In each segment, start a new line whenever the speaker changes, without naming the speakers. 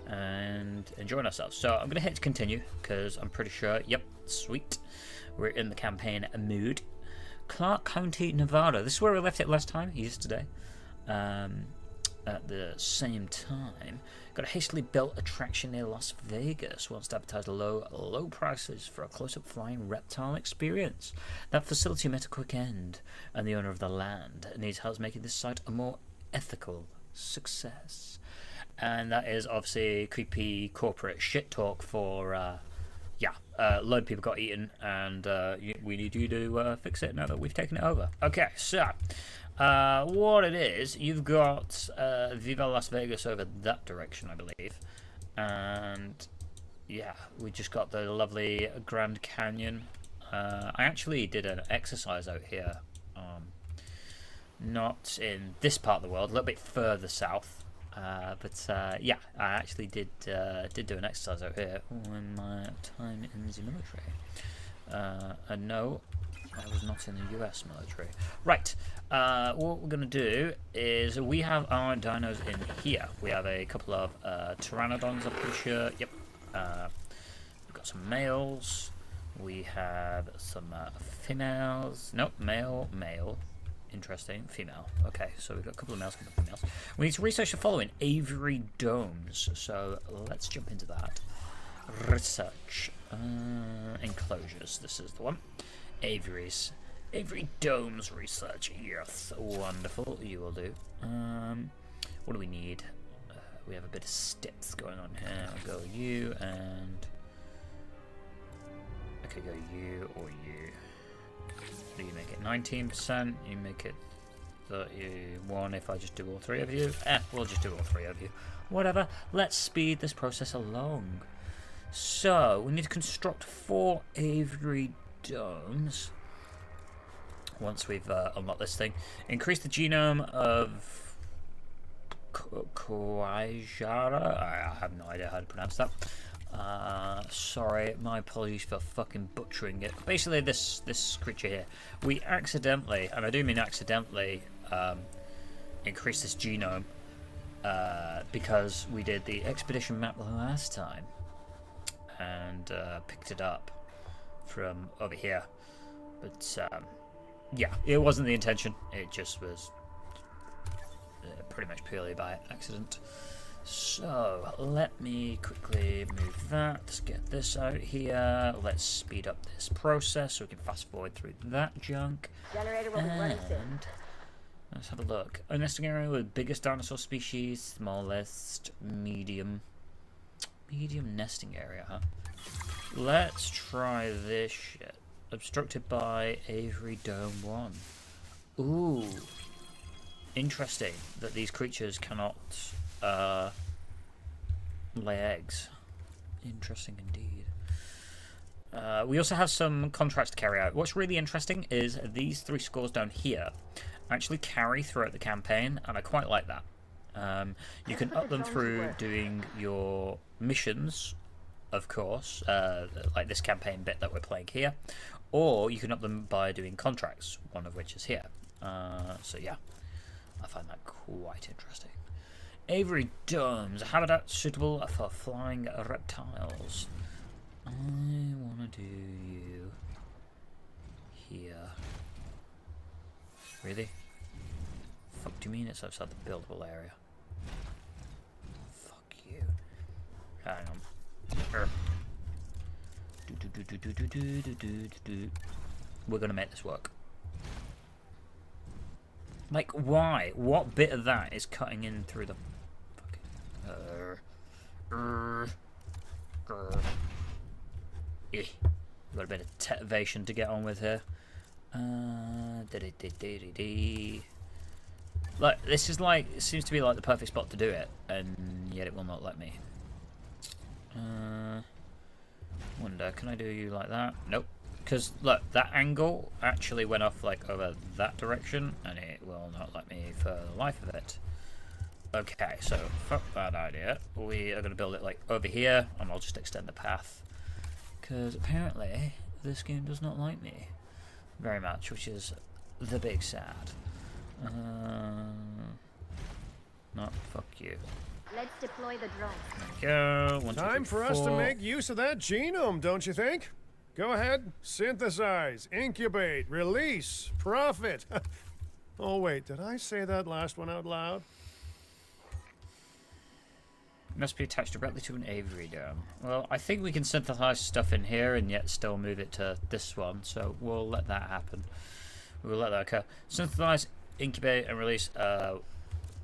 and enjoying ourselves. So I'm going to hit continue because I'm pretty sure, yep, sweet. We're in the campaign mood. Clark County, Nevada. This is where we left it last time, yesterday. At the same time, got a hastily built attraction near Las Vegas. Wants to advertise low prices for a close-up flying reptile experience. That facility met a quick end, and the owner of the land needs help making this site a more ethical success. And that is obviously creepy corporate shit talk for, a load of people got eaten, and we need you to fix it now that we've taken it over. Okay, so what it is, you've got Viva Las Vegas over that direction, I believe. And yeah, we just got the lovely Grand Canyon. I actually did an exercise out here, not in this part of the world, a little bit further south. Yeah, I actually did do an exercise out here when my time in the military. And no, I was not in the US military. Right, what we're going to do is we have our dinos in here. We have a couple of pteranodons, I'm pretty sure. Yep. We've got some males. We have some females. Nope, male. Interesting. Female. Okay, so we've got a couple of males, a couple of females. We need to research the following. Aviary domes. So let's jump into that. Research. Enclosures. This is the one. Aviaries. Aviary domes research. Yes. Wonderful. You will do. What do we need? We have a bit of steps going on here. I'll go you and... I could go you or you. You make it 19%, you make it 31 if I just do all three of you. We'll just do all three of you. Whatever, let's speed this process along. So, we need to construct 4 aviary domes. Once we've unlocked this thing. Increase the genome of Koajara. I have no idea how to pronounce that. Sorry, my apologies for fucking butchering it. Basically, this creature here, we accidentally, and I do mean accidentally, increased this genome because we did the expedition map last time and picked it up from over here. But yeah, it wasn't the intention. It just was pretty much purely by accident. So, let me quickly move that. Let's get this out here. Let's speed up this process so we can fast forward through that junk.
Generator will be running soon.
Let's have a look. A nesting area with biggest dinosaur species, smallest, medium. Medium nesting area, huh? Let's try this shit. Obstructed by Aviary Dome 1. Ooh. Interesting that these creatures cannot... lay eggs. Interesting indeed. We also have some contracts to carry out. What's really interesting is these 3 scores down here actually carry throughout the campaign, and I quite like that. You can up them through doing your missions, of course, like this campaign bit that we're playing here, or you can up them by doing contracts, one of which is here. So yeah, I find that quite interesting. Aviary domes, a habitat suitable for flying reptiles. I want to do you here. Really? Fuck do you mean it's outside the buildable area? Fuck you. Hang on. We're gonna make this work. Like, why? What bit of that is cutting in through the... We've got a bit of tetivation to get on with here. Look, this is like, it seems to be like the perfect spot to do it, and yet it will not let me. Wonder, can I do you like that? Nope. Because look, that angle actually went off like over that direction, and it will not let me for the life of it. Okay, so fuck that idea. We are going to build it like over here, and I'll just extend the path. Because apparently this game does not like me very much, which is the big sad. Not fuck you.
Let's deploy the drone.
There we go. 1, 2, 3,
Time for us to
4.
make use of that genome, don't you think? Go ahead, synthesize, incubate, release, profit. Oh wait, did I say that last one out loud?
Must be attached directly to an aviary dome. Well, I think we can synthesize stuff in here and yet still move it to this one, so we'll let that happen. We'll let that occur. Synthesize, incubate, and release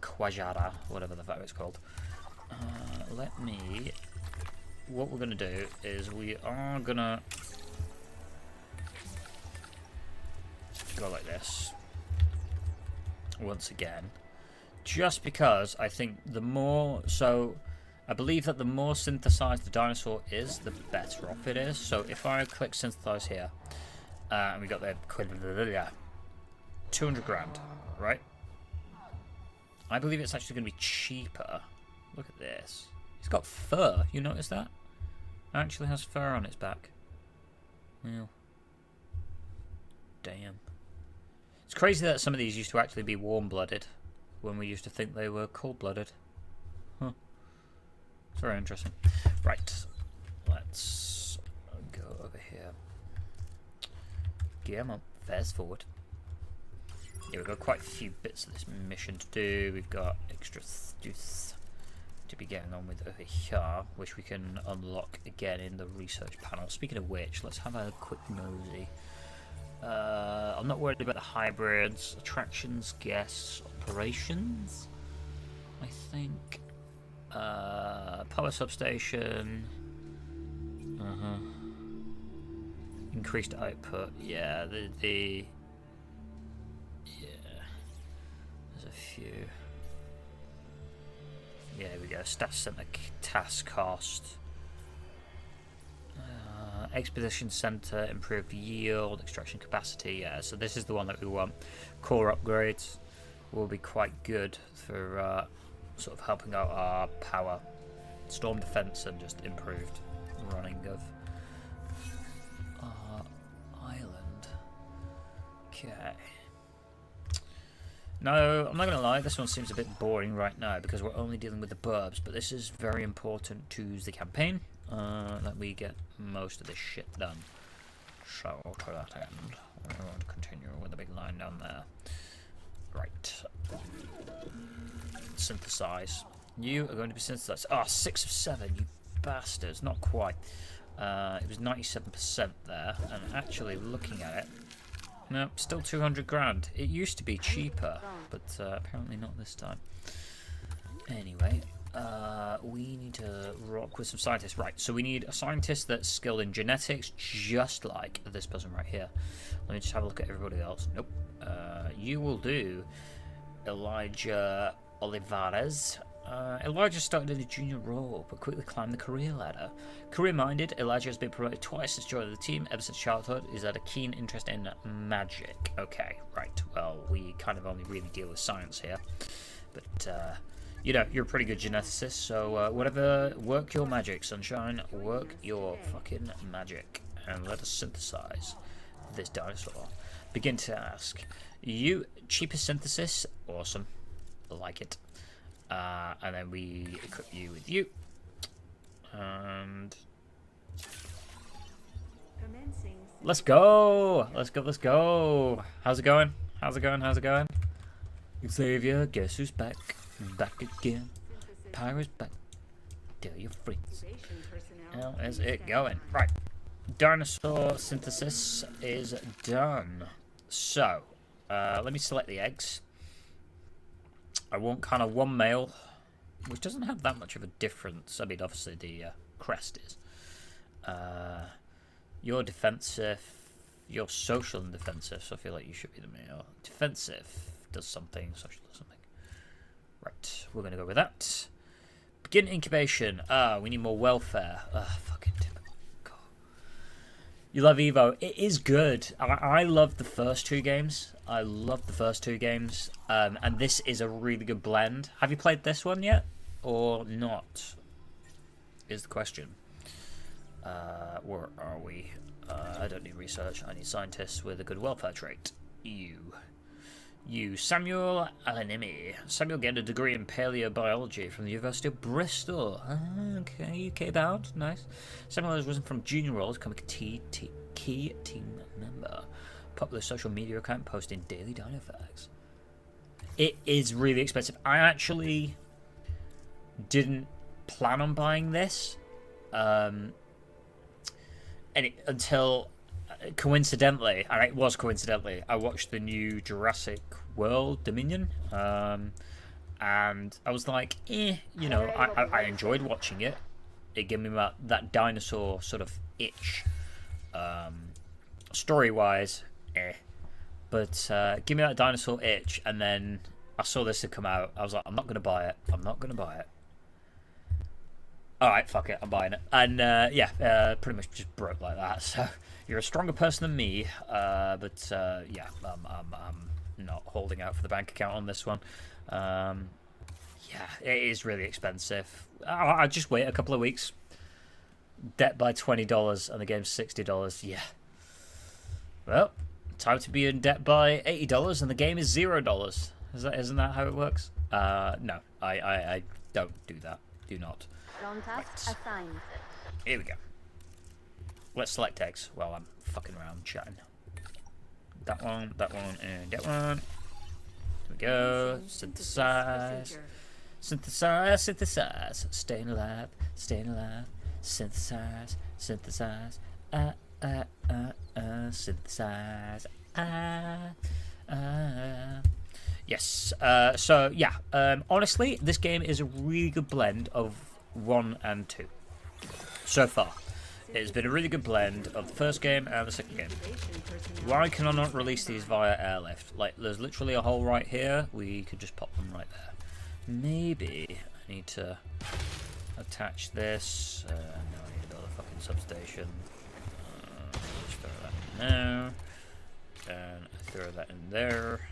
Quajada, whatever the fuck it's called. What we're gonna do is we are gonna go like this once again, just because I think the more, so I believe that the more synthesized the dinosaur is, the better off it is. So if I click synthesize here, and we got the 200 grand, right? I believe it's actually going to be cheaper. Look at this. It's got fur. You notice that? It actually has fur on its back. Well, damn. It's crazy that some of these used to actually be warm-blooded when we used to think they were cold-blooded. Huh. It's very interesting. Right. Let's go over here. Come on. Fast forward. Yeah, we've got quite a few bits of this mission to do. We've got extra stuff to be getting on with over here, which we can unlock again in the research panel. Speaking of which, let's have a quick nosy. I'm not worried about the hybrids, attractions, guests, operations. I think power substation. Increased output. Yeah, yeah. There's a few. Yeah, here we go. Stats center task cost. Expedition center, improved yield, extraction capacity. Yeah, so this is the one that we want. Core upgrades will be quite good for sort of helping out our power, storm defense, and just improved running of our island. Okay. No, I'm not going to lie, this one seems a bit boring right now because we're only dealing with the burbs, but this is very important to the campaign, that we get most of this shit done. So, to that end, we're going to continue with the big line down there. Right. Synthesize. You are going to be synthesized. Ah, 6 of 7, you bastards. Not quite. It was 97% there, and actually looking at it, no, still 200 grand. It used to be cheaper, but apparently not this time. Anyway, we need to rock with some scientists. Right, so we need a scientist that's skilled in genetics, just like this person right here. Let me just have a look at everybody else. Nope. You will do Elijah Olivares. Elijah started in a junior role, but quickly climbed the career ladder. Career-minded, Elijah has been promoted twice since joining the team ever since childhood. He's had a keen interest in magic. Okay, right. Well, we kind of only really deal with science here. But, you know, you're a pretty good geneticist, so whatever, work your magic, sunshine. Work your fucking magic. And let us synthesize this dinosaur. Begin task. You, cheapest synthesis. Awesome. Like it. And then we equip you with you. And let's go! Let's go, let's go! How's it going? How's it going? How's it going? Xavier, guess who's back? Back again. Pyro's back. Tell your friends. How is it going? Right. Dinosaur synthesis is done. So, let me select the eggs. I want kind of one male, which doesn't have that much of a difference. I mean, obviously the crest is. You're defensive. You're social and defensive, so I feel like you should be the male. Defensive does something, social does something. Right, we're going to go with that. Begin incubation. We need more welfare. Fucking God. You love Evo. It is good. I love the first two games. And this is a really good blend. Have you played this one yet? Or not? Is the question. Where are we? I don't need research. I need scientists with a good welfare trait. You. You, Samuel Alanimi. Samuel gained a degree in paleobiology from the University of Bristol. Okay, UK bound. Nice. Samuel has risen from junior role to become a key team member. Popular social media account posting daily dino facts. It is really expensive. I actually didn't plan on buying this. Until coincidentally, and it was coincidentally, I watched the new Jurassic World Dominion, and I was like, you know, I enjoyed watching it. It gave me that dinosaur sort of itch. Story-wise, but give me that dinosaur itch, and then I saw this had come out. I was like, I'm not gonna buy it. I'm not gonna buy it. Alright, fuck it, I'm buying it. And pretty much just broke like that. So you're a stronger person than me, but yeah, I'm not holding out for the bank account on this one. Yeah, it is really expensive. I'll just wait a couple of weeks. Debt by $20 and the game's $60. Yeah. Well, time to be in debt by $80 and the game is $0. Isn't that how it works? No, I don't do that. Do not.
Right. Assigned.
Here we go. Let's select eggs while I'm fucking around chatting. That one, and that one. Here we go. Synthesize. Synthesize. Staying alive. Synthesize. Synthesize. Synthesize. Yes. So yeah. Honestly, this game is a really good blend of 1 and 2 so far. It's been a really good blend of the first game and the second game. Why can I not release these via airlift? Like, there's literally a hole right here. We could just pop them right there. Maybe I need to attach this. No, I need to build a fucking substation. Just throw that in there. And I throw that in there.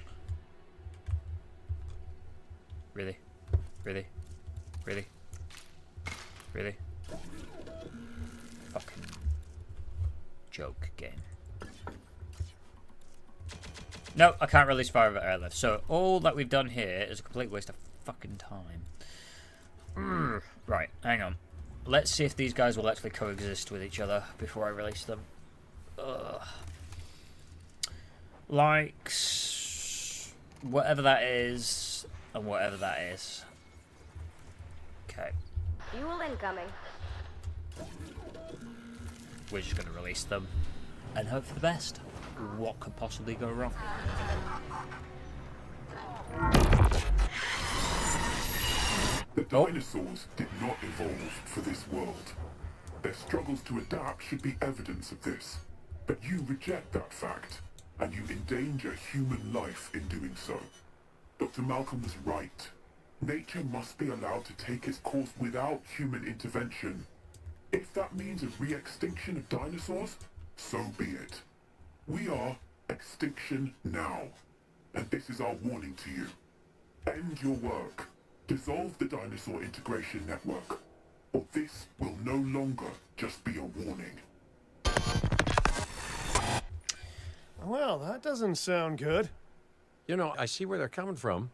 Really? Really? Really? Really? Fucking joke game. No, I can't release fire over airlift. So all that we've done here is a complete waste of fucking time. Right, hang on. Let's see if these guys will actually coexist with each other before I release them. Like whatever that is and whatever that is. Okay.
Fuel incoming.
We're just going to release them and hope for the best. What could possibly go wrong?
The dinosaurs did not evolve for this world. Their struggles to adapt should be evidence of this. But you reject that fact, and you endanger human life in doing so. Dr. Malcolm was right. Nature must be allowed to take its course without human intervention. If that means a re-extinction of dinosaurs, so be it. We are extinction now. And this is our warning to you. End your work. Dissolve the dinosaur integration network. Or this will no longer just be a warning.
Well, that doesn't sound good.
You know, I see where they're coming from.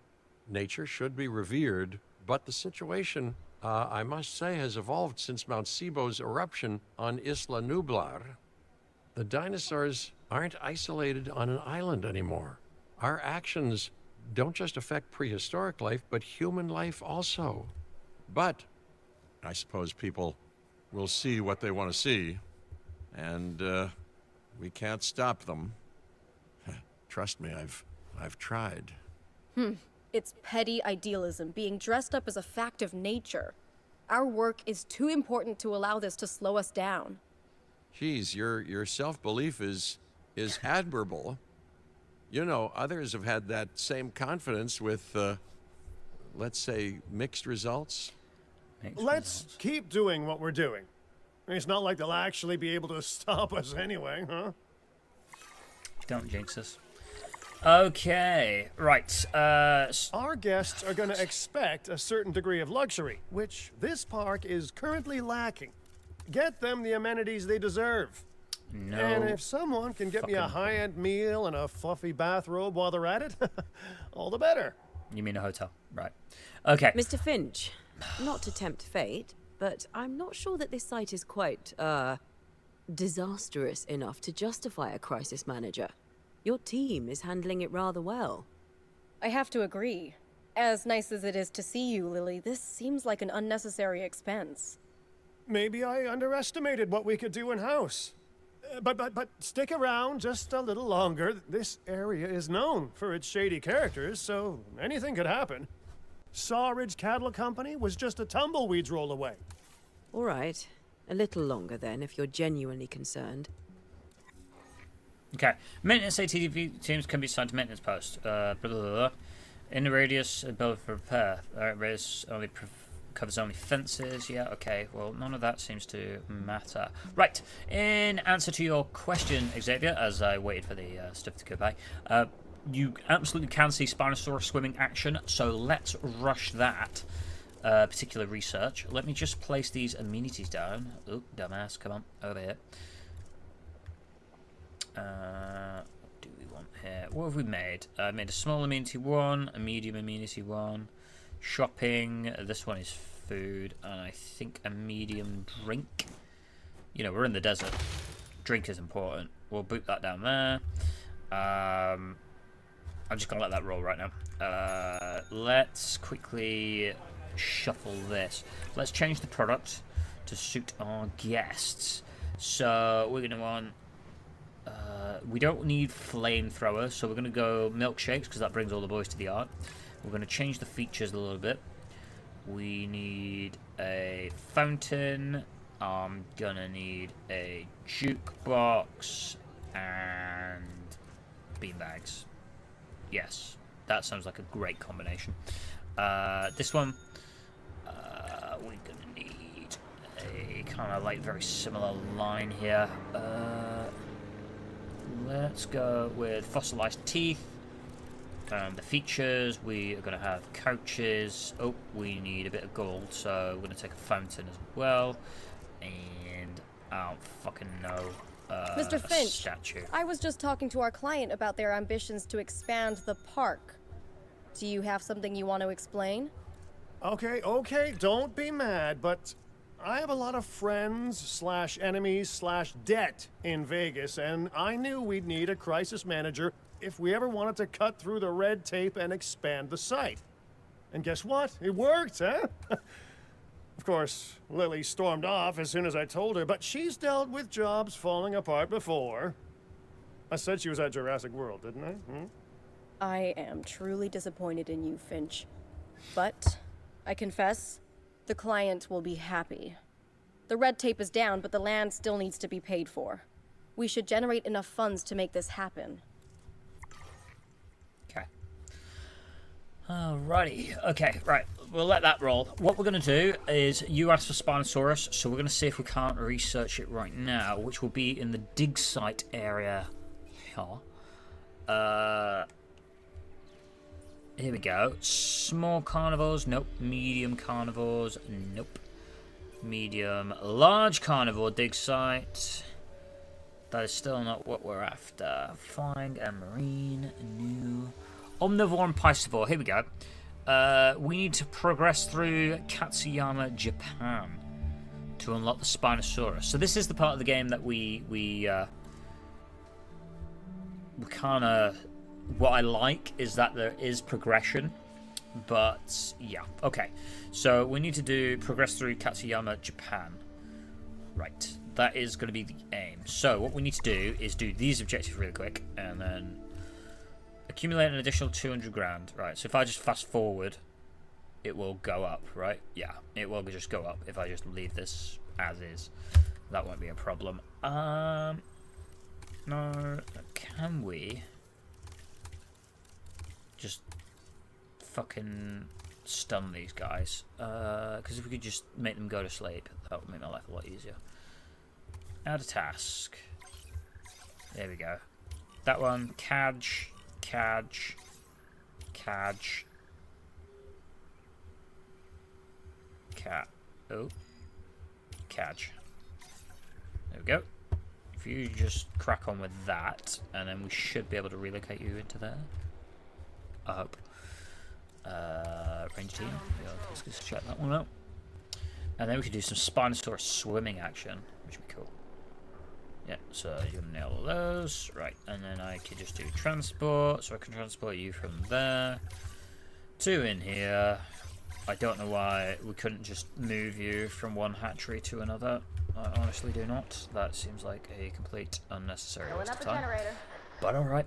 Nature should be revered, but the situation, I must say, has evolved since Mount Sibo's eruption on Isla Nublar. The dinosaurs aren't isolated on an island anymore. Our actions don't just affect prehistoric life, but human life also. But I suppose people will see what they want to see, and we can't stop them. Trust me, I've tried.
It's petty idealism being dressed up as a fact of nature. Our work is too important to allow this to slow us down.
Geez, your self-belief is admirable. You know, others have had that same confidence with, let's say, mixed results.
Let's keep doing what we're doing. It's not like they'll actually be able to stop us anyway, huh?
Don't jinx us. Okay, right.
Our guests are going to expect a certain degree of luxury, which this park is currently lacking. Get them the amenities they deserve.
No.
And if someone can get me a
fucking-
high-end meal and a fluffy bathrobe while they're at it, all the better.
You mean a hotel, right? Okay.
Mr. Finch, not to tempt fate, but I'm not sure that this site is quite, disastrous enough to justify a crisis manager. Your team is handling it rather well.
I have to agree. As nice as it is to see you, Lily, this seems like an unnecessary expense.
Maybe I underestimated what we could do in-house. But stick around just a little longer. This area is known for its shady characters, so anything could happen. Sawridge Cattle Company was just a tumbleweed's roll away.
All right. A little longer then, if you're genuinely concerned.
Okay. Maintenance ATV teams can be assigned to maintenance posts. Blah, blah, blah. In the radius, ability for repair. Radius only covers only fences. Yeah, okay. Well, none of that seems to matter. Right. In answer to your question, Xavier, as I waited for the stuff to go by, you absolutely can see Spinosaurus swimming action, so let's rush that particular research. Let me just place these amenities down. Oh, dumbass, come on, over here. What do we want here? What have we made? I made a small amenity one, a medium amenity one, shopping. This one is food, and I think a medium drink. You know, we're in the desert. Drink is important. We'll boot that down there. I'm just gonna let that roll right now. Let's quickly shuffle this. Let's change the product to suit our guests. So we're gonna want. We don't need flamethrowers, so we're gonna go milkshakes because that brings all the boys to the yard. We're gonna change the features a little bit. We need a fountain. I'm gonna need a jukebox and beanbags. Yes, that sounds like a great combination. This one, we're gonna need a kind of like very similar line here. Let's go with fossilized teeth. The features, we are going to have couches. Oh, we need a bit of gold, so we're going to take a fountain as well. And I don't fucking know.
Mr. Finch,
Statue.
I was just talking to our client about their ambitions to expand the park. Do you have something you want to explain?
Okay, don't be mad, but I have a lot of friends / enemies / debt in Vegas, and I knew we'd need a crisis manager if we ever wanted to cut through the red tape and expand the site. And guess what? It worked, huh? Of course, Lily stormed off as soon as I told her, but she's dealt with jobs falling apart before. I said she was at Jurassic World, didn't I?
I am truly disappointed in you, Finch. But, I confess, the client will be happy. The red tape is down, but the land still needs to be paid for. We should generate enough funds to make this happen.
Okay. Alrighty. Okay, right. We'll let that roll. What we're going to do is you asked for Spinosaurus, so we're going to see if we can't research it right now, which will be in the dig site area here. Here we go. Small carnivores, nope. Medium carnivores, nope. Medium, large carnivore dig site. That is still not what we're after. Flying and marine, new. Omnivore and piscivore, here we go. We need to progress through Katsuyama, Japan to unlock the Spinosaurus. So this is the part of the game that we kind of... What I like is that there is progression, but yeah, okay. So we need to progress through Katsuyama, Japan. Right, that is going to be the aim. So what we need to do is do these objectives really quick, and then accumulate an additional 200 grand. Right, so if I just fast forward, it will go up, right? Yeah, it will just go up if I just leave this as is. That won't be a problem. No, can we just fucking stun these guys? Because if we could just make them go to sleep, that would make my life a lot easier. Add a task. There we go. That one, Cadge. Cat. Oh. Cadge. There we go. If you just crack on with that, and then we should be able to relocate you into there. I hope. Range team. Yeah, let's just check that one out. And then we can do some Spinosaurus swimming action, which would be cool. Yeah, so you're gonna nail all those. Right, and then I can just do transport, so I can transport you from there to in here. I don't know why we couldn't just move you from one hatchery to another. I honestly do not. That seems like a complete unnecessary waste of time. But alright.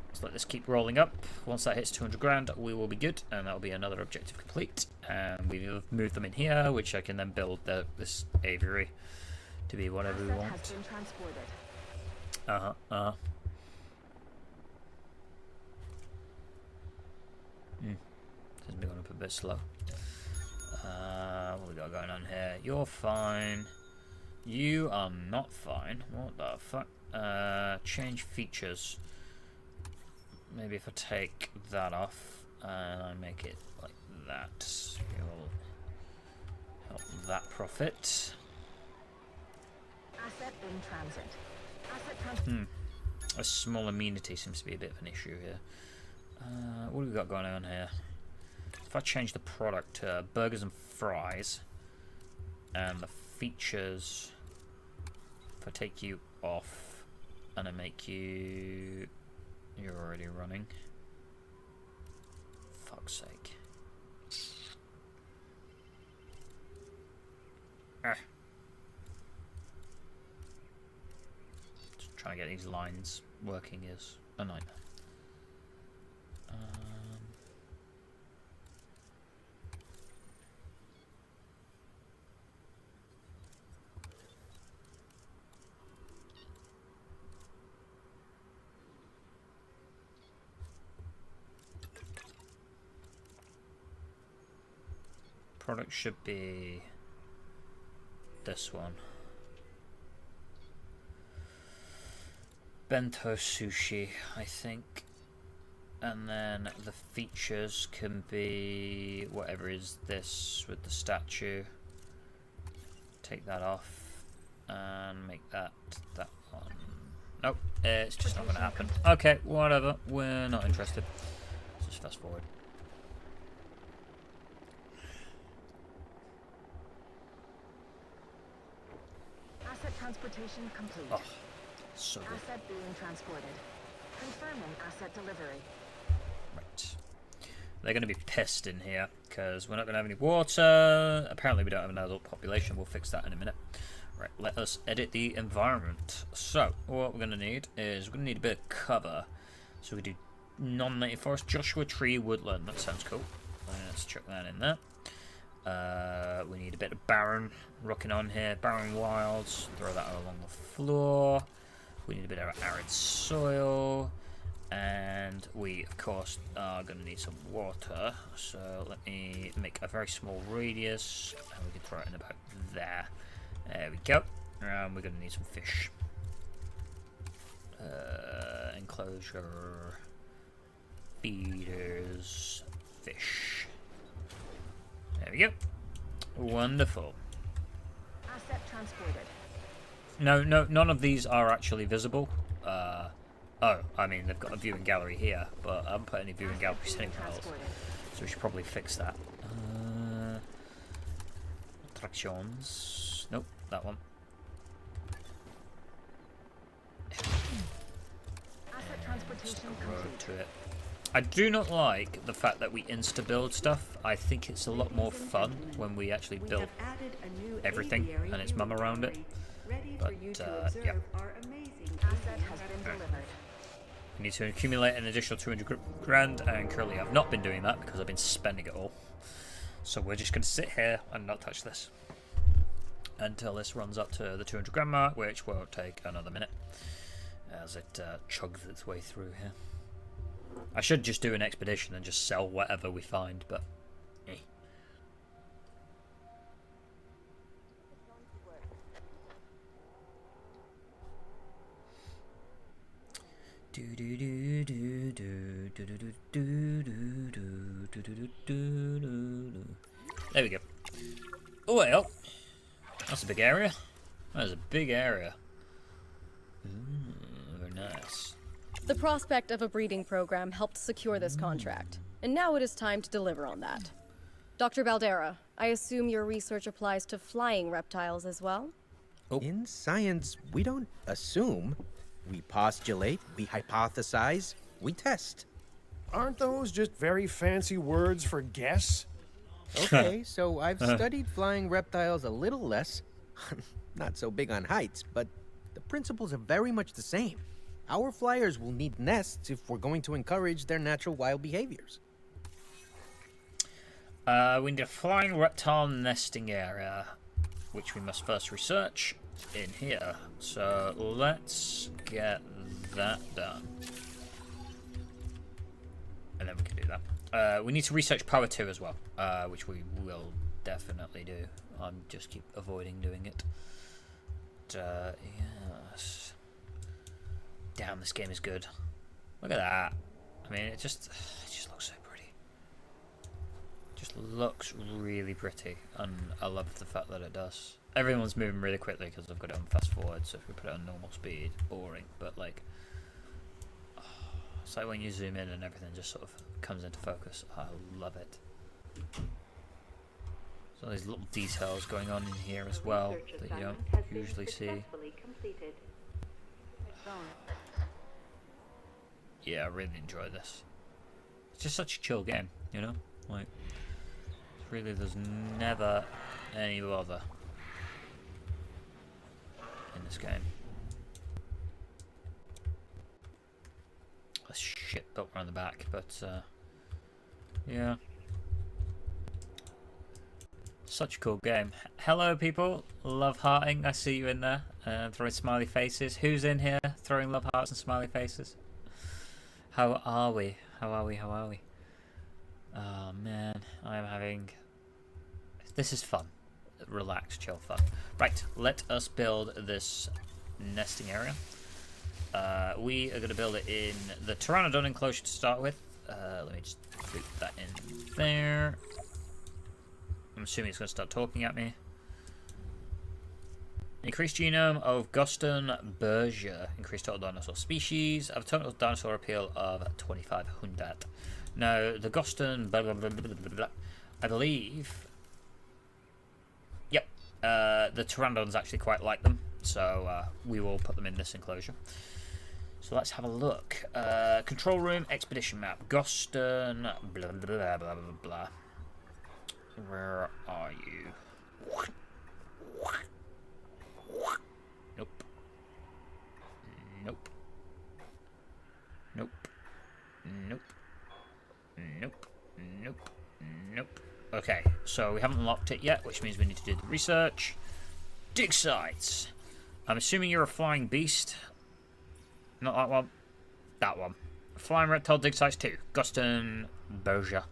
Let's let this keep rolling up. Once that hits 200 grand, we will be good, and that'll be another objective complete. And we've moved them in here, which I can then build this aviary to be whatever we want. It's been going up a bit slow. What we got going on here? You're fine. You are not fine. What the fuck? Change features. Maybe if I take that off and I make it like that, it will help that profit.
Asset in transit.
A small amenity seems to be a bit of an issue here. What have we got going on here? If I change the product to burgers and fries, and the features, if I take you off and I make you... You're already running. Fuck's sake. Just trying to get these lines working is a nightmare. Product should be this one. Bento sushi, I think. And then the features can be whatever is this with the statue. Take that off and make that one. Nope, it's just not going to happen. Okay, whatever. We're not interested. Let's just fast forward.
Transportation complete.
Oh, so good.
Asset being transported. Confirming asset delivery.
Right. They're going to be pissed in here because we're not going to have any water. Apparently we don't have an adult population. We'll fix that in a minute. Right, let us edit the environment. So, what we're going to need is we're going to need a bit of cover. So we do non-native forest, Joshua Tree, woodland. That sounds cool. Let's chuck that in there. We need a bit of barren rocking on here, barren wilds, throw that along the floor. We need a bit of arid soil, and we of course are going to need some water, so let me make a very small radius and we can throw it in about there. There we go. And we're going to need some fish. Enclosure, feeders, fish. There we go. Wonderful.
Asset transported.
No, none of these are actually visible. Oh, I mean, they've got a viewing gallery here, but I haven't put any viewing galleries anywhere else. So we should probably fix that. Attractions. Nope, that one.
Asset transportation complete.
To it. I do not like the fact that we insta-build stuff. I think it's a lot more fun when we actually build everything and it's mum around it. But, yeah.
Asset has been delivered.
We need to accumulate an additional 200 grand, and currently I've not been doing that because I've been spending it all. So we're just going to sit here and not touch this until this runs up to the 200 grand mark, which will take another minute as it chugs its way through here. I should just do an expedition and just sell whatever we find, but eh. There we go. Well, that's a big area. That is a big area. Very nice.
The prospect of a breeding program helped secure this contract, and now it is time to deliver on that. Dr. Baldera, I assume your research applies to flying reptiles as well?
In science, we don't assume. We postulate, we hypothesize, we test.
Aren't those just very fancy words for guess?
Okay, so I've studied flying reptiles a little less. Not so big on heights, but the principles are very much the same. Our flyers will need nests if we're going to encourage their natural wild behaviors.
We need a flying reptile nesting area, which we must first research in here. So let's get that done. And then we can do that. We need to research Power 2 as well, which we will definitely do. I'm just keep avoiding doing it. But, yes. Damn, this game is good. Look at that. I mean, it just looks so pretty. Just looks really pretty, and I love the fact that it does. Everyone's moving really quickly because I've got it on fast forward, so if we put it on normal speed, boring, but like, it's like when you zoom in and everything just sort of comes into focus. I love it. So there's little details going on in here as well that you don't usually see. Yeah, I really enjoy this. It's just such a chill game, you know? Like, really, there's never any bother in this game. That's shit built around the back, but yeah. Such a cool game. Hello, people. Love hearting. I see you in there. Throwing smiley faces. Who's in here throwing love hearts and smiley faces? How are we? How are we? How are we? Oh man, I am having. This is fun. Relax, chill, fun. Right, let us build this nesting area. We are going to build it in the Pteranodon enclosure to start with. Let me just put that in there. I'm assuming it's going to start talking at me. Increased genome of Goston Berger. Increased total dinosaur species. Have a total dinosaur appeal of 2,500. Now, the Goston... Blah, blah, blah, blah, blah, blah, I believe... Yep. The Pteranodons actually quite like them. So, we will put them in this enclosure. So, let's have a look. Control room, expedition map. Goston... Blah, blah, blah, blah, blah, blah. Where are you? Nope. Nope. Nope. Nope. Nope. Nope. Nope. Okay, so we haven't unlocked it yet, which means we need to do the research. Dig sites. I'm assuming you're a flying beast. Not that one. That one. Flying reptile dig sites 2. Guston Berger.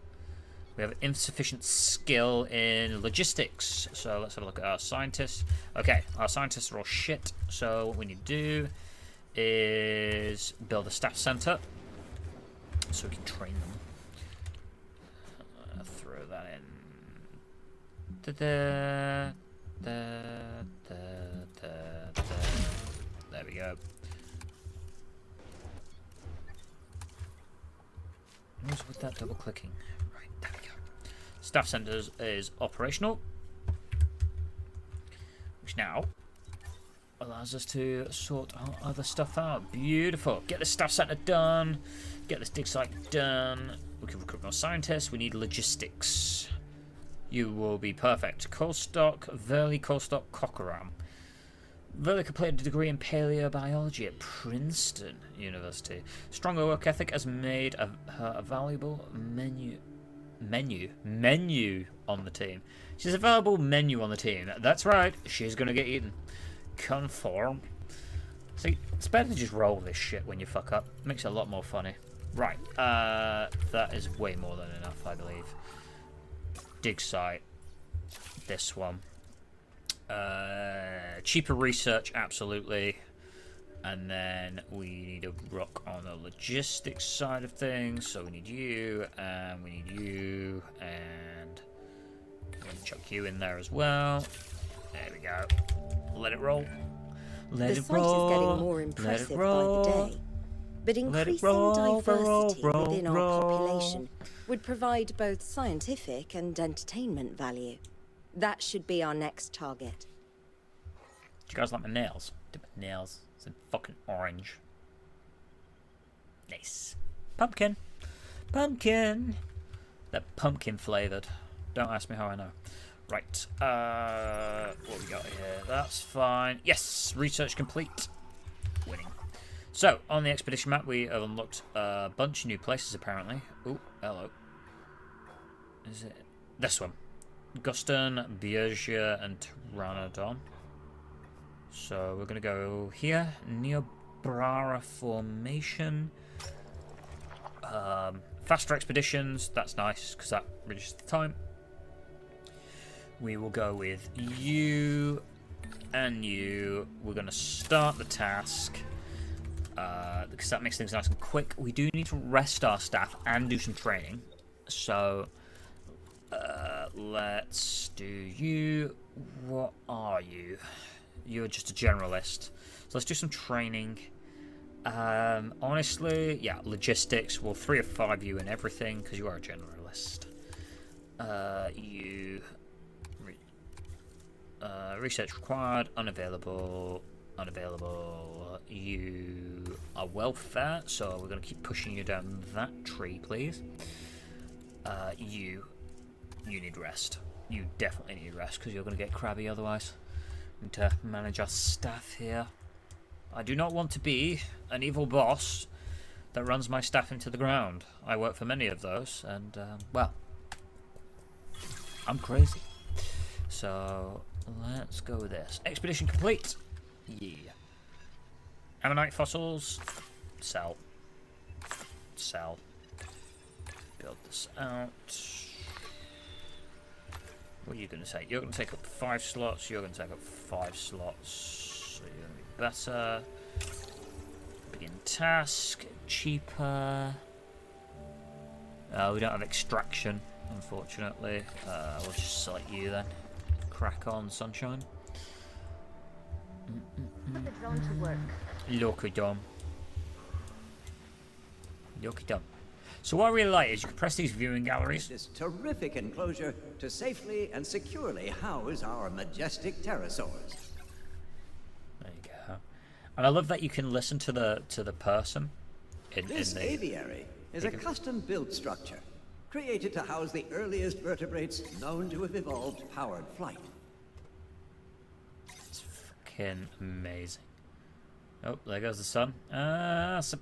We have insufficient skill in logistics. So let's have a look at our scientists. Okay, our scientists are all shit. So what we need to do is build a staff center so we can train them. Throw that in. There we go. What was with that double clicking? Right, there we go. Staff centers is operational, which now allows us to sort our other stuff out. Beautiful. Get the staff center done. Get this dig site done. We can recruit more scientists. We need logistics. You will be perfect. Colstock, Verley Colstock Cockeram. Verley completed a degree in paleobiology at Princeton University. Stronger work ethic has made her a valuable menu on the team. She's a valuable menu on the team. That's right. She's going to get eaten. Conform. See, it's better to just roll this shit when you fuck up. It makes it a lot more funny. Right. That is way more than enough, I believe. Dig site. This one. Cheaper research, absolutely. And then we need a rock on the logistics side of things. So we need you, and we need you, and I'm going to chuck you in there as well. There we go. Let it roll. Let
The
it
site
roll.
is getting more
Let it
impressive by the
roll.
day. But
Let it
increasing
roll,
diversity
roll,
within our
roll.
population would provide both scientific and entertainment value. That should be our next target.
Do you guys like my nails? Do my nails? It's in fucking orange. Nice. Pumpkin. Pumpkin. They're pumpkin flavoured. Don't ask me how I know. Right. What we got here? That's fine. Yes! Research complete. Winning. So, on the expedition map, we have unlocked a bunch of new places, apparently. Oh, hello. Is it this one? Guston, Biergia, and Pteranodon. So, we're going to go here. Niobrara Formation. Faster expeditions. That's nice, because that reduces the time. We will go with you and you. We're going to start the task. Because that makes things nice and quick. We do need to rest our staff and do some training. So, let's do you. What are you? You're just a generalist. So let's do some training. Honestly, yeah, logistics. We'll 3 or 5 you in everything because you are a generalist. Research required. Unavailable. Unavailable. You are welfare, so we're going to keep pushing you down that tree, please. You need rest. You definitely need rest because you're going to get crabby otherwise. We need to manage our staff here. I do not want to be an evil boss that runs my staff into the ground. I work for many of those, and, well, I'm crazy. So, let's go with this. Expedition complete. Yeah. Ammonite fossils. Sell. Sell. Build this out. What are you going to take? You're going to take up 5 slots. You're going to take up 5 slots. So you're going to be better. Begin task. Cheaper. We don't have extraction, unfortunately. We'll just select you then. Crack on, sunshine.
Put the drone to work.
Loki-dom. Loki-dom. So what I really like is you can press these viewing galleries.
This terrific enclosure to safely and securely house our majestic pterosaurs.
There you go. And I love that you can listen to the person.
This aviary is a custom-built structure, created to house the earliest vertebrates known to have evolved powered flight.
It's fucking amazing. Oh, there goes the sun. As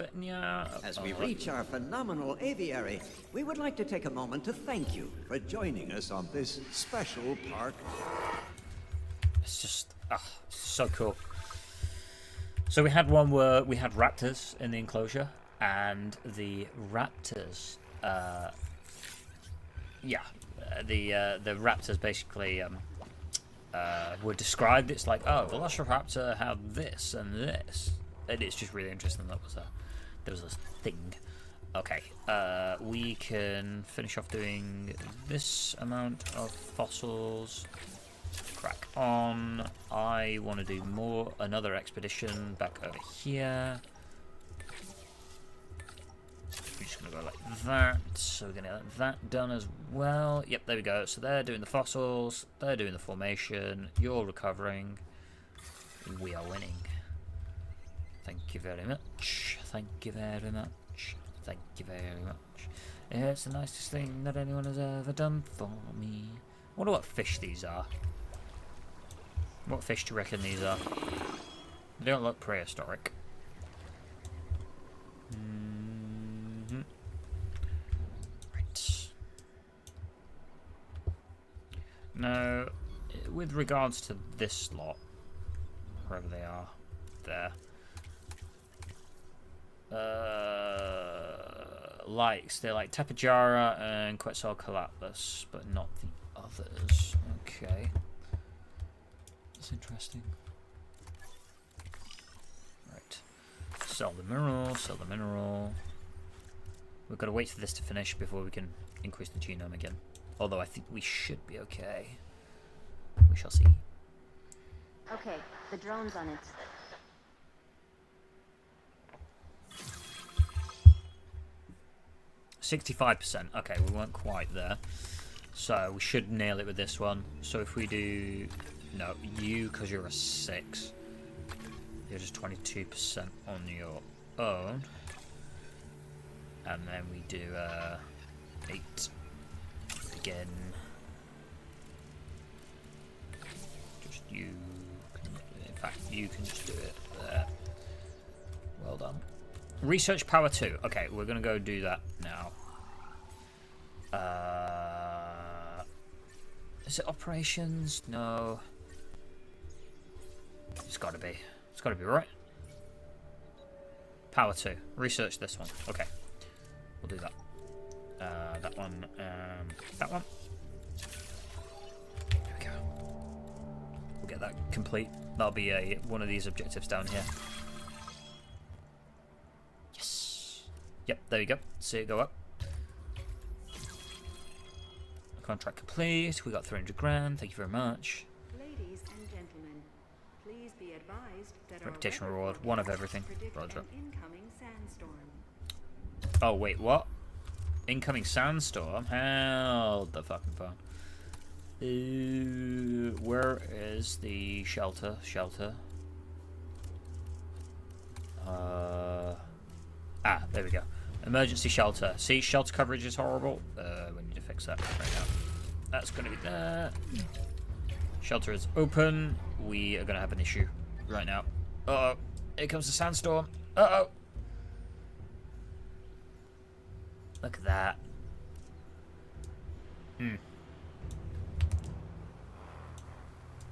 we reach our phenomenal aviary, we would like to take a moment to thank you for joining us on this special park.
It's just, so cool. So we had one where we had raptors in the enclosure, and the raptors, the raptors basically were described. It's like, oh, Velociraptor had this and this, and it's just really interesting. There was a thing. Okay, we can finish off doing this amount of fossils. Crack on. I want to do another expedition back over here. We're just going to go like that. So we're going to get that done as well. Yep, there we go. So they're doing the fossils. They're doing the formation. You're recovering. We are winning. Thank you very much. Thank you very much. Thank you very much. It's the nicest thing that anyone has ever done for me. I wonder what fish these are. What fish do you reckon these are? They don't look prehistoric. Right. Now, with regards to this lot, wherever they are, there. They're like Tapejara and Quetzalcoatlus, but not the others. Okay. That's interesting. Right. Sell the mineral, sell the mineral. We've got to wait for this to finish before we can increase the genome again. Although I think we should be okay. We shall see.
Okay, the drone's on it.
%65%. Okay, we weren't quite there. So we should nail it with this one. So if we do... No, you, because you're a 6. You're just 22% on your own. And then we do 8. Again. Just you. In fact, you can just do it there. Well done. Research power 2. Okay, we're going to go do that now. Is it operations? No. It's got to be. It's got to be right. Power 2. Research this one. Okay. We'll do that. That one and that one. There we go. We'll get that complete. That'll be one of these objectives down here. Yes. Yep, there you go. See it go up. Contract complete. We got 300 grand. Thank you very much.
Ladies and gentlemen, please be advised that
Reputation
our
reward. One of everything. Roger.
Incoming sandstorm.
Oh, wait, what? Incoming sandstorm? Held the fucking phone. Where is the shelter? Shelter. There we go. Emergency shelter. See, shelter coverage is horrible. We need to fix that right now. That's going to be there. Shelter is open. We are going to have an issue right now. Uh-oh. Here comes the sandstorm. Uh-oh. Look at that.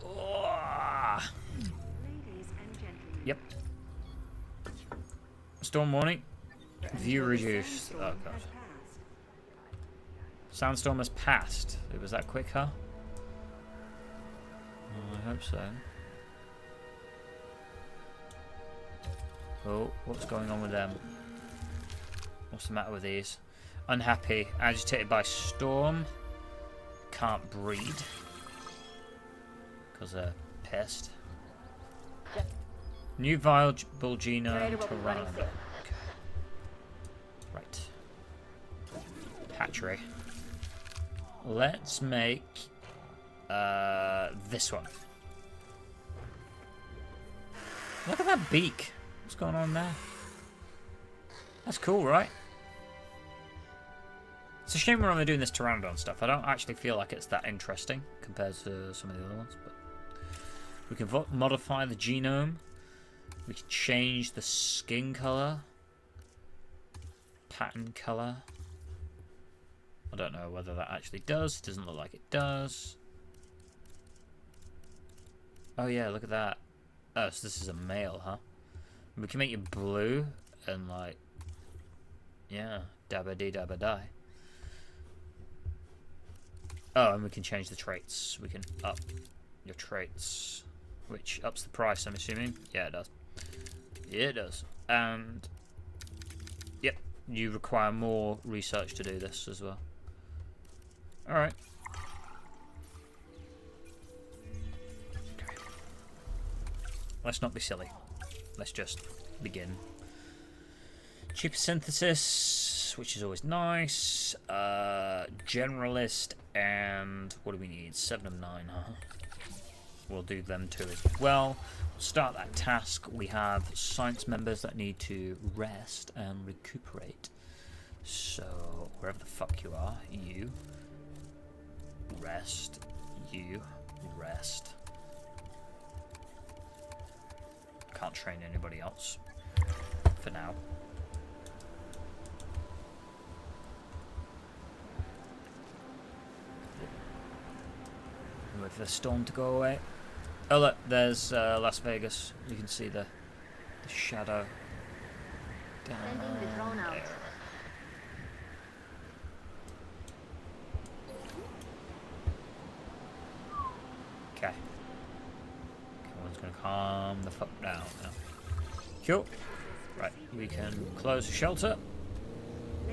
Oh.
Ladies and gentlemen.
Yep. Storm warning. View reduced. Oh god. Sandstorm has passed. It was that quick, huh? I hope so. Oh, what's going on with them? What's the matter with these? Unhappy. Agitated by storm. Can't breed. Because they're pissed. New viable genome to run. Okay. Right. Hatchery. Let's make this one. Look at that beak. What's going on there? That's cool, right? It's a shame we're only doing this Pteranodon stuff. I don't actually feel like it's that interesting compared to some of the other ones, but we can modify the genome. We can change the skin color, pattern color. I don't know whether that actually does. It doesn't look like it does. Oh yeah, look at that. Oh, so this is a male, huh? We can make it blue and like, yeah, dabba dee dabba die. Oh, and we can change the traits. We can up your traits, which ups the price, I'm assuming. Yeah, it does. Yeah, it does. And yep, you require more research to do this as well. Alright. Let's not be silly. Let's just begin. Cheaper synthesis, which is always nice. Generalist, and what do we need? 7 of 9, huh? We'll do them too as well. We'll start that task. We have science members that need to rest and recuperate. So, wherever the fuck you are, you rest. You rest. Can't train anybody else for now. Wait for the storm to go away. Oh look, there's Las Vegas. You can see the shadow down
Sending the drone out.
there. Okay. Everyone's gonna calm the fuck down now. Cool. Right, we can close the shelter.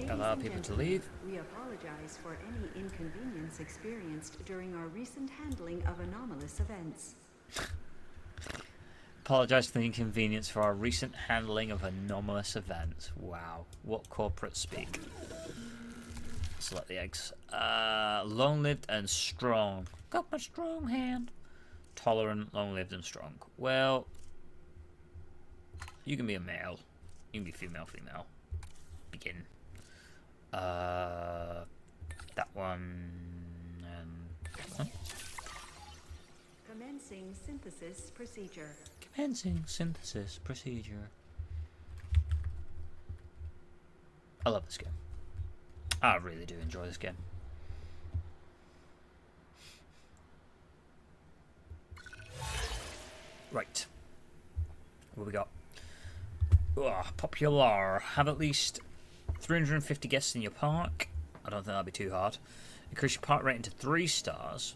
Allow people to leave.
We apologize for any inconvenience experienced during our recent handling of anomalous events.
Apologize for the inconvenience for our recent handling of anomalous events. Wow, what corporate speak. Select the eggs. Long-lived and strong. Got my strong hand. Tolerant, long-lived and strong. Well, you can be a male. You can be female, female. Begin. That one and that one.
Commencing synthesis procedure.
Commencing synthesis procedure. I love this game. I really do enjoy this game. Right. What we got? Popular. Have at least 350 guests in your park. I don't think that'll be too hard. Increase your park rating to 3 stars.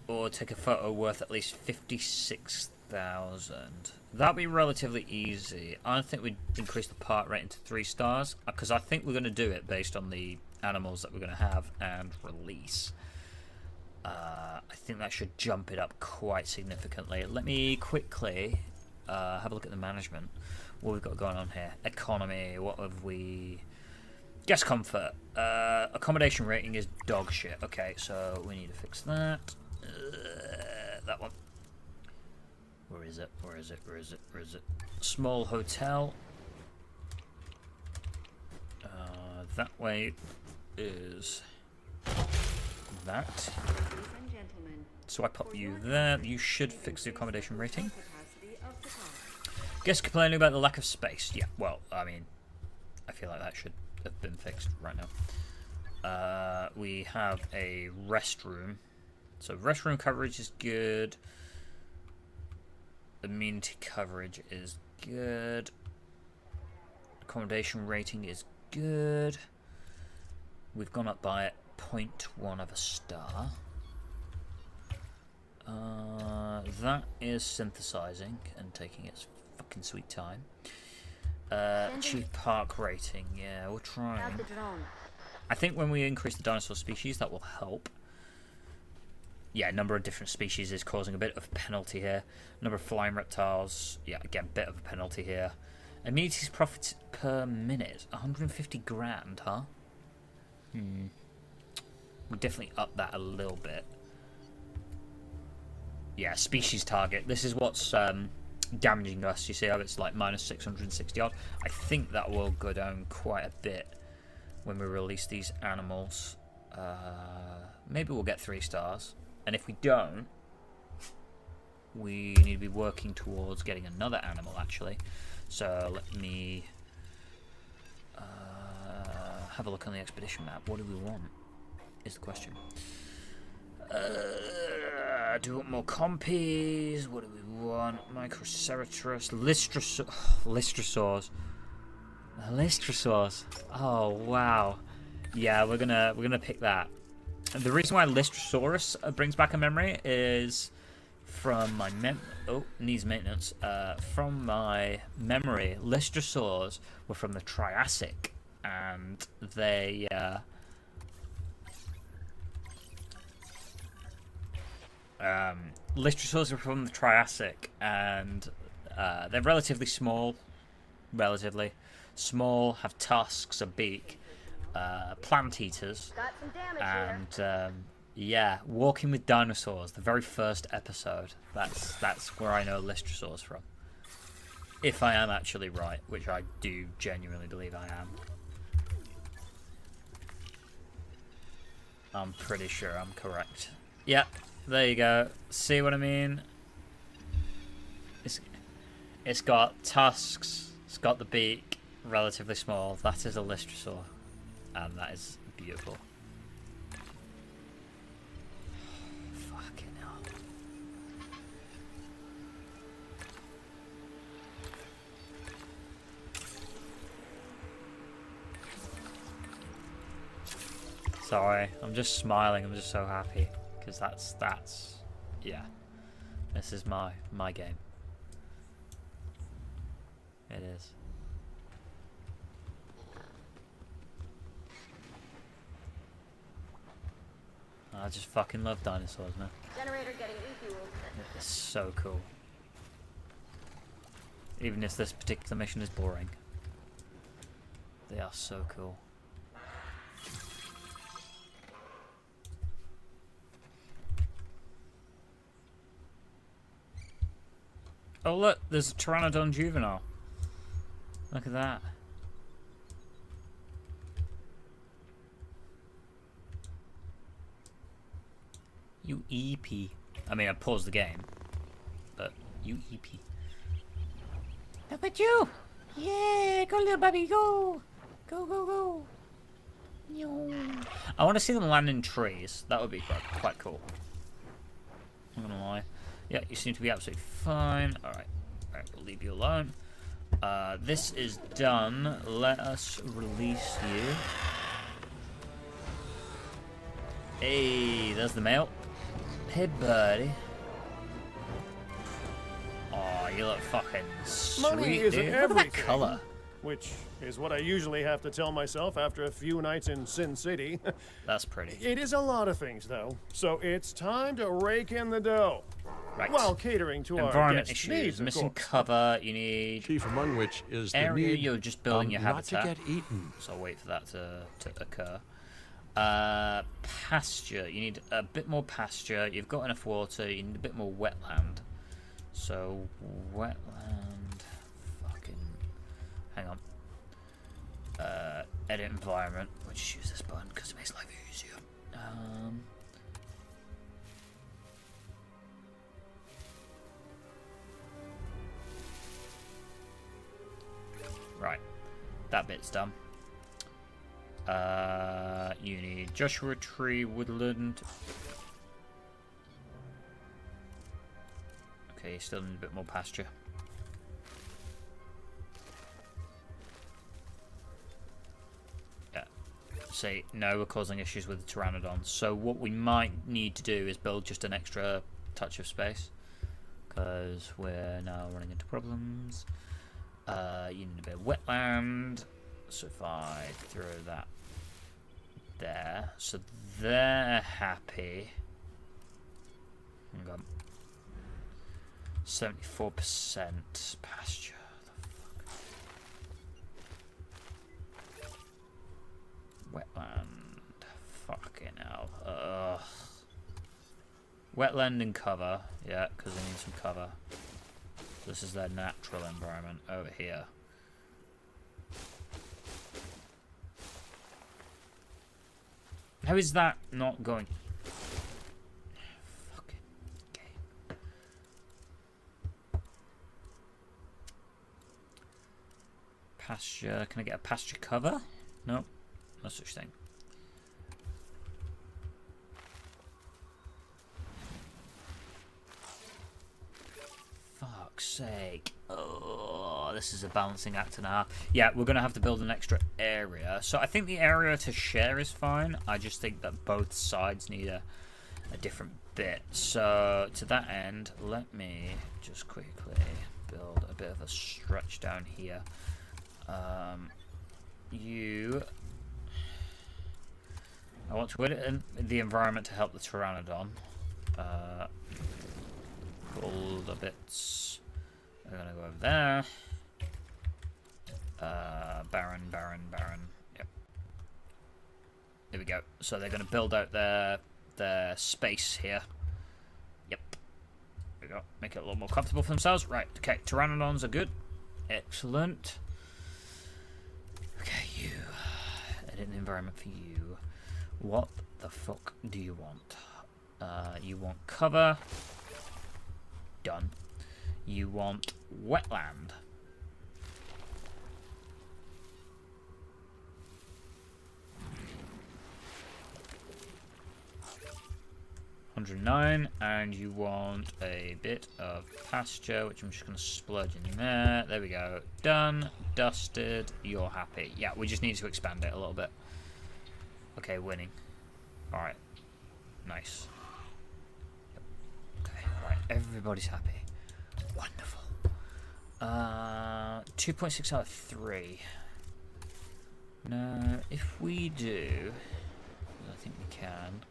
Or take a photo worth at least 56,000. That'll be relatively easy. I think we'd increase the park rating to 3 stars. Because I think we're going to do it based on the animals that we're going to have and release. I think that should jump it up quite significantly. Let me quickly have a look at the management. What we've got going on here. Economy. What have we... Guest comfort. Accommodation rating is dog shit. Okay, so we need to fix that. That one. Where is it? Where is it? Where is it? Where is it? Small hotel. That way is that.
Ladies and gentlemen,
So I pop you there. You should fix the accommodation rating.
capacity of the park.
Guests complaining about the lack of space. Yeah, well, I mean, I feel like that should have been fixed right now. We have a restroom. So restroom coverage is good. Amenity coverage is good. Accommodation rating is good. We've gone up by 0.1 of a star. That is synthesizing and taking its fucking sweet time. Chief park rating, yeah, we're trying. I think when we increase the dinosaur species, that will help. Yeah, number of different species is causing a bit of penalty here. Number of flying reptiles, yeah, again, bit of a penalty here. Amenities profits per minute, 150 grand, huh? We'll definitely up that a little bit. Yeah, species target. This is what's damaging us. You see how it's like minus 660 odd? I think that will go down quite a bit when we release these animals. Maybe we'll get 3 stars. And if we don't, we need to be working towards getting another animal, actually. So let me have a look on the expedition map. What do we want, is the question. Do we want more compies? What do we want? Microceratops, Lystrosaurs. Lystrosaurs. Oh wow. Yeah, we're gonna pick that. And the reason why Lystrosaurus brings back a memory is from my needs maintenance. From my memory, Lystrosaurs were from the Triassic, and they Lystrosaurs are from the Triassic, and they're relatively small, have tusks, a beak, plant eaters, and yeah, Walking with Dinosaurs, the very first episode. That's where I know Lystrosaurs from. If I am actually right, which I do genuinely believe I am. I'm pretty sure I'm correct. Yep. There you go. See what I mean? It's got tusks. It's got the beak. Relatively small. That is a Lystrosaur. And that is beautiful. Fucking hell. Sorry. I'm just smiling. I'm just so happy. Because that's yeah, this is my game. It is. I just fucking love dinosaurs, man.
Generator getting refueled.
It's so cool. Even if this particular mission is boring. They are so cool. Oh look, there's a Pteranodon juvenile. Look at that. You EP. I mean, I paused the game, but you EP. Look at you! Yeah, go little baby, go! Go, go, go! Yo. I want to see them land in trees. That would be quite cool. I'm not gonna lie. Yeah, you seem to be absolutely fine. Alright. Alright, we'll leave you alone. This is done. Let us release you. Hey, there's the male. Hey, buddy. Oh, you look fucking sweet,
Money isn't
dude.
everything.
Look at that color.
Which is what I usually have to tell myself after a few nights in Sin City.
That's pretty.
It is a lot of things, though. So it's time to rake in the dough.
Right.
While catering to our
Environment
guests'
issues.
needs, of
Missing
course.
cover. You need
Chief among which is the
area.
need
You're just building your
not to
habitat.
get eaten.
So I'll wait for that to occur. Pasture. You need a bit more pasture. You've got enough water. You need a bit more wetland. So wetland. Fucking. Hang on. Edit environment. We'll just use this button because it makes life easier. Right, that bit's done. You need Joshua Tree, woodland. Okay, you still need a bit more pasture. Yeah. Say, no, we're causing issues with the Pteranodons. So what we might need to do is build just an extra touch of space. Because we're now running into problems. You need a bit of wetland. So if I throw that there, so they're happy. Hang on. 74% pasture. Wetland. Fucking hell. Ugh. Wetland and cover. Yeah, because they need some cover. This is their natural environment over here. How is that not going? Fucking game. Pasture. Can I get a pasture cover? No, no such thing. Fuck's sake. Oh, this is a balancing act and a half. Yeah, we're going to have to build an extra area. So I think the area to share is fine. I just think that both sides need a different bit. So to that end, let me just quickly build a bit of a stretch down here. I want to edit in the environment to help the Pteranodon. All the bits are gonna go over there. Baron. Yep. There we go. So they're gonna build out their space here. Yep. There we go. Make it a little more comfortable for themselves. Right. Okay. Pteranodons are good. Excellent. Okay, you. Edit the environment for you. What the fuck do you want? You want cover. Done. You want wetland. $109, and you want a bit of pasture, which I'm just going to splurge in there. There we go. Done. Dusted. You're happy. Yeah, we just need to expand it a little bit. Okay, winning. Alright. Nice. Okay, right. Everybody's happy. Wonderful. 2.6 out of 3. Now, if we do... I think we can...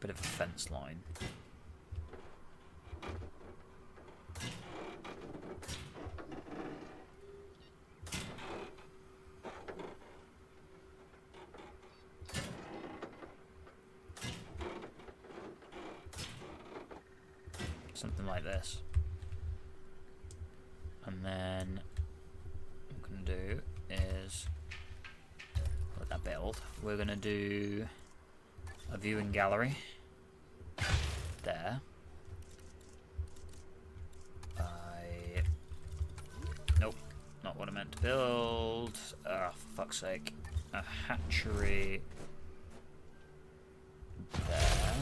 bit of a fence line. Something like this. And then what I'm going to do is let that build. We're going to do a viewing gallery there. Nope, not what I meant to build. Oh, for fuck's sake. A hatchery there.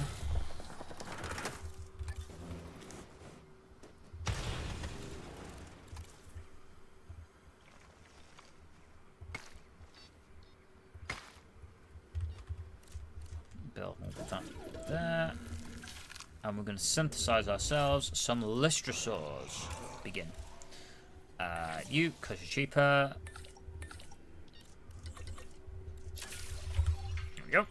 Build that there. And we're going to synthesize ourselves some Lystrosaurs. Begin. You, because you're cheaper. There we go.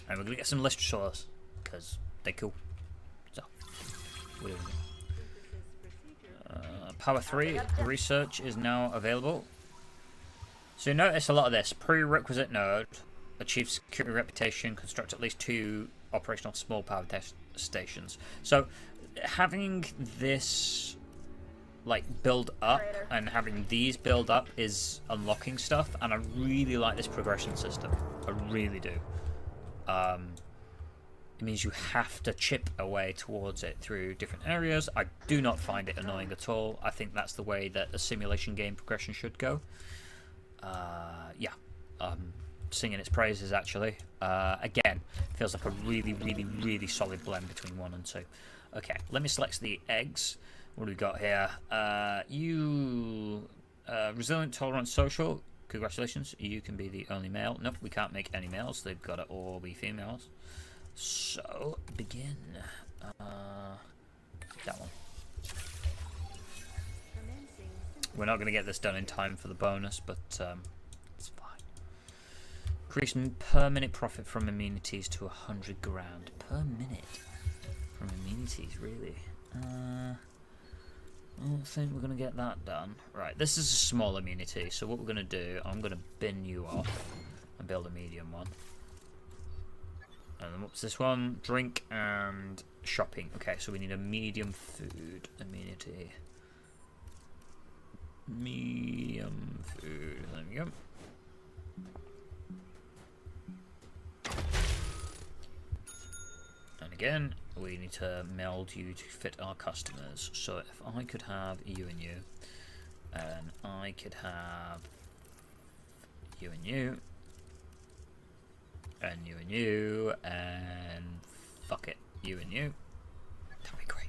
And we're going to get some Lystrosaurs, because they're cool. So, Power 3 research is now available. So you notice a lot of this. Prerequisite node. Achieve security reputation. Construct at least 2 operational small power stations. So having this like build up and having these build up is unlocking stuff, and I really like this progression system. I really do. It means you have to chip away towards it through different areas. I do not find it annoying at all. I think that's the way that a simulation game progression should go. Yeah. Singing its praises, actually. Again, feels like a really, really, really solid blend between 1 and 2. Okay, let me select the eggs. What do we got here? Resilient, tolerant, social. Congratulations, you can be the only male. Nope, we can't make any males. They've got to all be females. So, begin. That one. We're not going to get this done in time for the bonus, but it's fine. Increase per minute profit from amenities to 100 grand per minute from amenities. Really? I don't think we're going to get that done. Right, this is a small amenity, so what we're going to do, I'm going to bin you off and build a medium one. And then what's this one? Drink and shopping. Okay, so we need a medium food amenity. Medium food. There we go. And again, we need to meld you to fit our customers. So if I could have you and you, and I could have you and you, and you and you, and fuck it, you and you, that'd be great.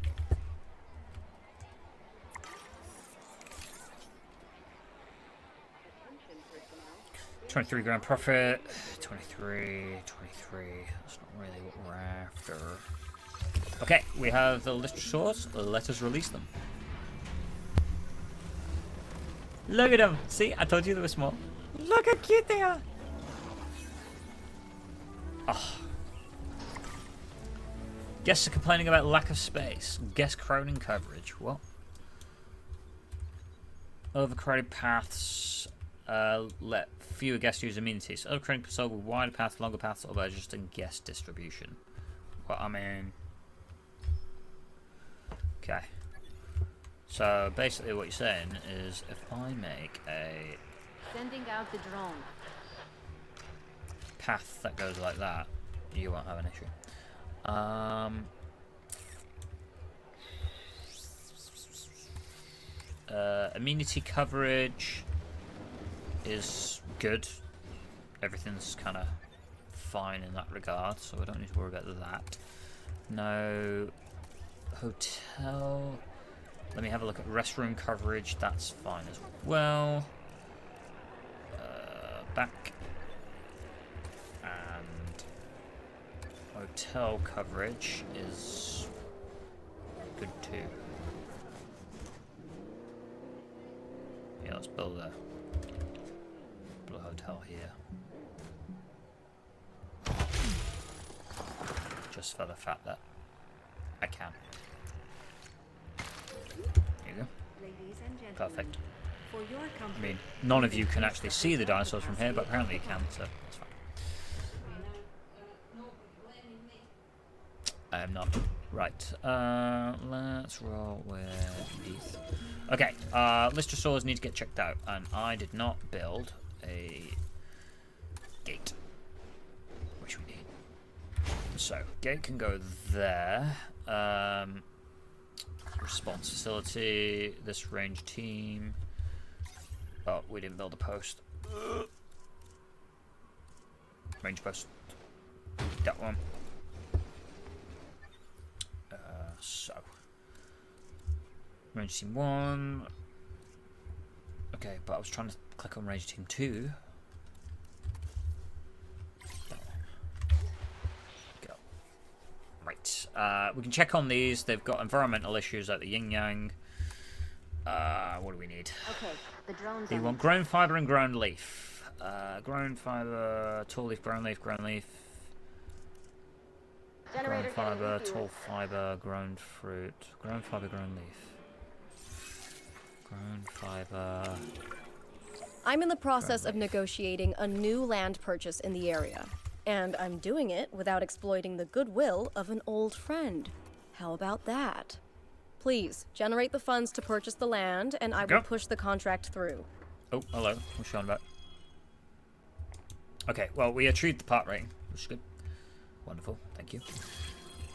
23 grand profit, 23, that's not really what we're after. Okay, we have the Lystrosaurs, let us release them. Look at them, see, I told you they were small. Look how cute they are. Oh. Guests are complaining about lack of space. Guest crowding coverage, what? Overcrowded paths. Let fewer guests use amenities. Overcrowding can solve with wider paths, longer paths, or by adjusting guest distribution. Well, I mean... Okay. So, basically what you're saying is, if I make a...
Sending out the drone.
Path that goes like that, you won't have an issue. Amenity coverage is good. Everything's kind of fine in that regard, so I don't need to worry about that. No hotel. Let me have a look at restroom coverage. That's fine as well. Back and hotel coverage is good too. Yeah, let's build a hotel here. just for the fact that I can. There you go.
Ladies and gentlemen,
Perfect.
for your
I
comfort,
mean, none of you can actually see the dinosaurs from here, but apparently you can, so that's fine. I am not. Right. Let's roll with these. Okay. Listrosaurs need to get checked out, and I did not build a gate, which we need. So gate can go there. Response facility. This range team. Oh, we didn't build a post. Range post. That one. So, range team 1. Okay, but I was trying to click on range team 2. Go. Right. We can check on these. They've got environmental issues like the yin yang. What do we need?
Okay, the drone's
We
on
want
it.
grown fiber and grown leaf. Grown fiber, tall leaf, grown leaf, grown leaf. Grown
Generator
fiber,
getting
tall
refueled.
fiber, grown fruit, grown fiber, grown leaf. Grown fiber.
I'm in the process of negotiating a new land purchase in the area, and I'm doing it without exploiting the goodwill of an old friend. How about that? Please, generate the funds to purchase the land, and I will
Go.
push the contract through.
Oh, hello. What's Sean back? Okay, well, we achieved the part rating, which is good. Wonderful, thank you.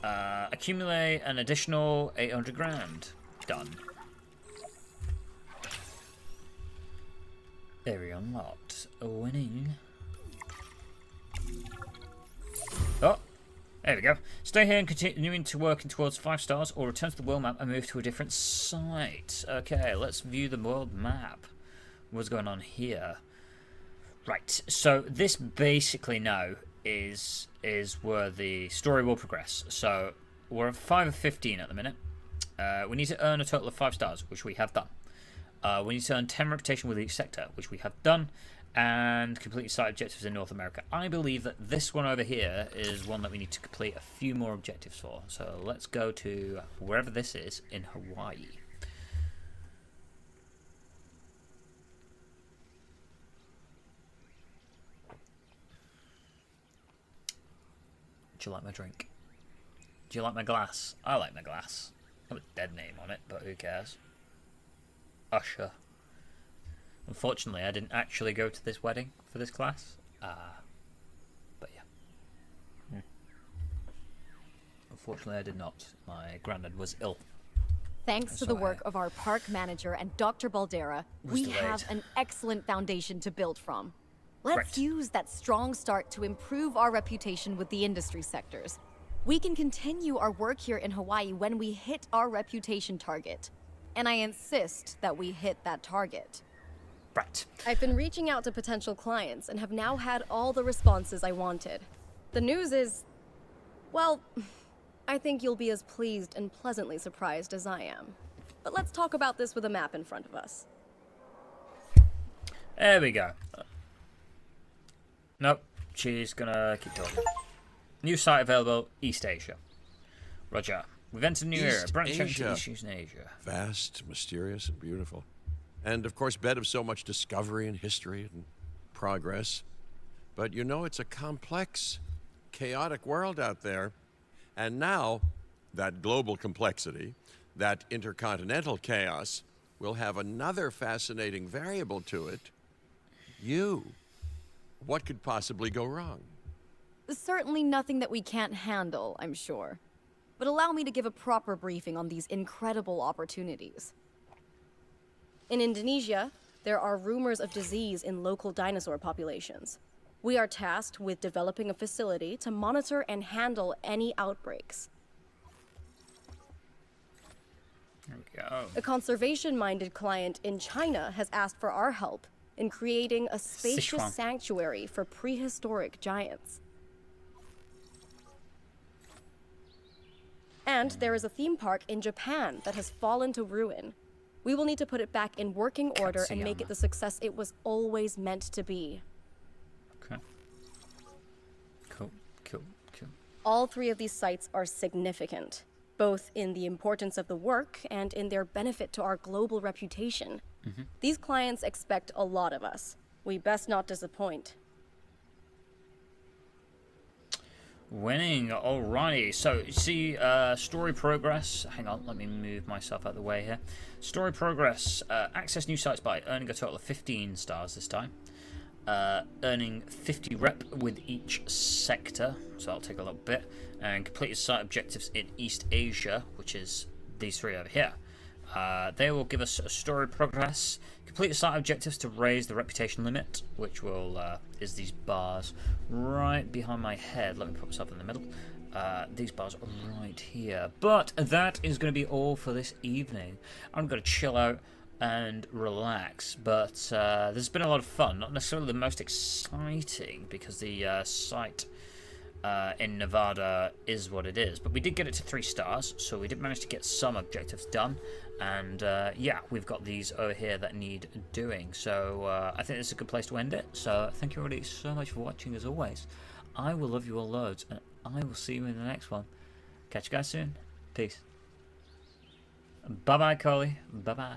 Accumulate an additional 800 grand. Done. Area unlocked. Winning. Oh, there we go. Stay here and continuing to working towards 5 stars, or return to the world map and move to a different site. Okay, let's view the world map. What's going on here? Right, so this basically now is where the story will progress. So we're at 5 of 15 at the minute. We need to earn a total of 5 stars, which we have done. We need to earn 10 reputation with each sector, which we have done, and complete site objectives in North America. I believe that this one over here is one that we need to complete a few more objectives for. So let's go to wherever this is in Hawaii. Do you like my drink? Do you like my glass? I like my glass. I have a dead name on it, but who cares? Usher. Unfortunately, I didn't actually go to this wedding for this class. But yeah. Unfortunately, I did not. My granddad was ill.
Thanks to the work of our park manager and Dr. Baldera, we
delayed.
have an excellent foundation to build from. Let's
Right.
use that strong start to improve our reputation with the industry sectors. We can continue our work here in Hawaii when we hit our reputation target. And I insist that we hit that target.
Right.
I've been reaching out to potential clients and have now had all the responses I wanted. The news is, well, I think you'll be as pleased and pleasantly surprised as I am. But let's talk about this with a map in front of us.
There we go. Nope. She's gonna keep talking. New site available, East Asia. Roger. We've entered a new era.
East
Branch out
Asia.
into East Asia.
Vast, mysterious, and beautiful. And of course, bed of so much discovery and history and progress. But you know, it's a complex, chaotic world out there. And now, that global complexity, that intercontinental chaos, will have another fascinating variable to it. You. What could possibly go wrong?
Certainly nothing that we can't handle, I'm sure. But allow me to give a proper briefing on these incredible opportunities.
In Indonesia, there are rumors of disease in local dinosaur populations. We are tasked with developing a facility to monitor and handle any outbreaks.
There we go.
A conservation-minded client in China has asked for our help in creating a spacious
Sichuan.
sanctuary for prehistoric giants. And there is a theme park in Japan that has fallen to ruin. We will need to put it back in working order and make
Katsuyama.
it the success it was always meant to be.
Okay. Cool, cool, cool.
All three of these sites are significant, both in the importance of the work and in their benefit to our global reputation. These clients expect a lot of us. We best not disappoint.
Winning, alrighty. So, you see, story progress. Hang on, let me move myself out of the way here. Story progress. Access new sites by earning a total of 15 stars this time. Earning 50 rep with each sector, so that'll take a little bit. And completed site objectives in East Asia, which is these three over here. They will give us a story progress. Complete the site objectives to raise the reputation limit, which will is these bars right behind my head. Let me put myself in the middle. These bars are right here. But that is going to be all for this evening. I'm going to chill out and relax. But this has been a lot of fun. Not necessarily the most exciting, because the site in Nevada is what it is. But we did get it to 3 stars, so we did manage to get some objectives done. And yeah, we've got these over here that need doing. So I think this is a good place to end it. So thank you everybody so much for watching as always. I will love you all loads, and I will see you in the next one. Catch you guys soon. Peace. Bye-bye, Coley. Bye-bye.